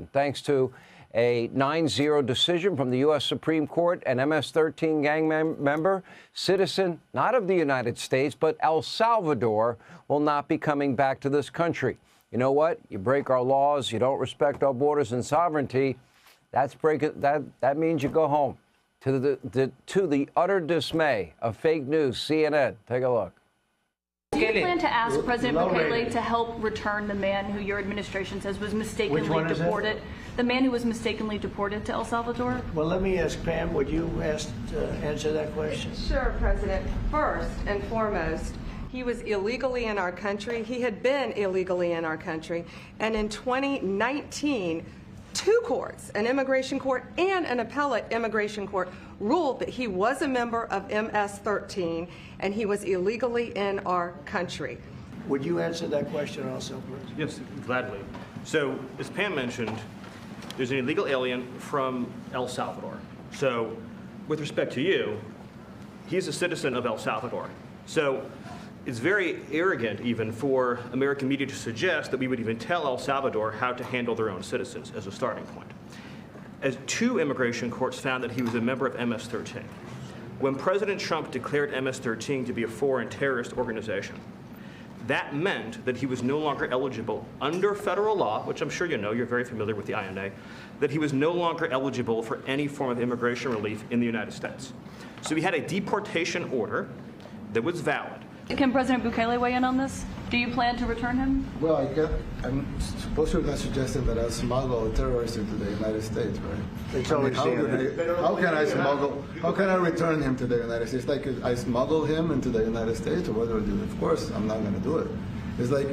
thanks to a 9-0 decision from the U.S. Supreme Court. An MS-13 gang member, citizen not of the United States, but El Salvador, will not be coming back to this country. You know what? You break our laws, you don't respect our borders and sovereignty, that means you go home. To the utter dismay of fake news, CNN. Take a look. Do you plan to ask President Bukele to help return the man who your administration says was mistakenly deported? The man who was mistakenly deported to El Salvador? Well, let me ask Pam, would you answer that question? Sure, President. First and foremost, he was illegally in our country. He had been illegally in our country. And in 2019, two courts, an immigration court and an appellate immigration court, ruled that he was a member of MS-13 and he was illegally in our country. Would you answer that question also, please? Yes, gladly. So, as Pam mentioned, there's an illegal alien from El Salvador. So, with respect to you, he's a citizen of El Salvador. So, it's very arrogant even for American media to suggest that we would even tell El Salvador how to handle their own citizens as a starting point. As two immigration courts found that he was a member of MS-13. When President Trump declared MS-13 to be a foreign terrorist organization, that meant that he was no longer eligible under federal law, which I'm sure you know, you're very familiar with the INA, that he was no longer eligible for any form of immigration relief in the United States. So he had a deportation order that was valid. Can President Bukele weigh in on this? Do you plan to return him? Well, I'm supposed to be suggesting that I smuggle terrorists into the United States, right? It's always how can I return him to the United States? Like I smuggle him into the United States, or what do I do? Of course, I'm not going to do it. It's like,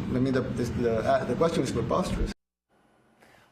the question is preposterous.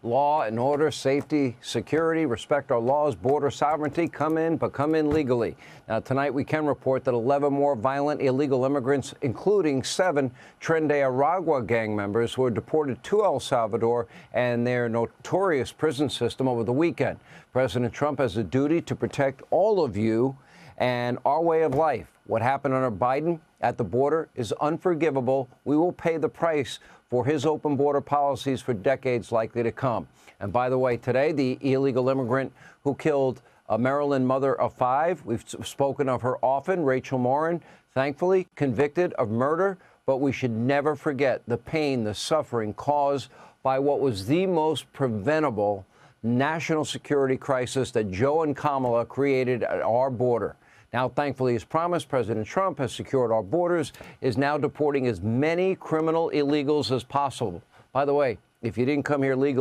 Law and order, safety, security, respect our laws, border sovereignty, come in, but come in legally. Now, tonight we can report that 11 more violent illegal immigrants, including 7 Tren de Aragua gang members, were deported to El Salvador and their notorious prison system over the weekend. President Trump has a duty to protect all of you and our way of life. What happened under Biden at the border is unforgivable. We will pay the price for his open border policies for decades likely to come. And by the way, today, the illegal immigrant who killed a Maryland mother of 5, we've spoken of her often, Rachel Morin, thankfully convicted of murder, but we should never forget the pain, the suffering caused by what was the most preventable national security crisis that Joe and Kamala created at our border. Now, thankfully, as promised, President Trump has secured our borders, is now deporting as many criminal illegals as possible. By the way, if you didn't come here legally,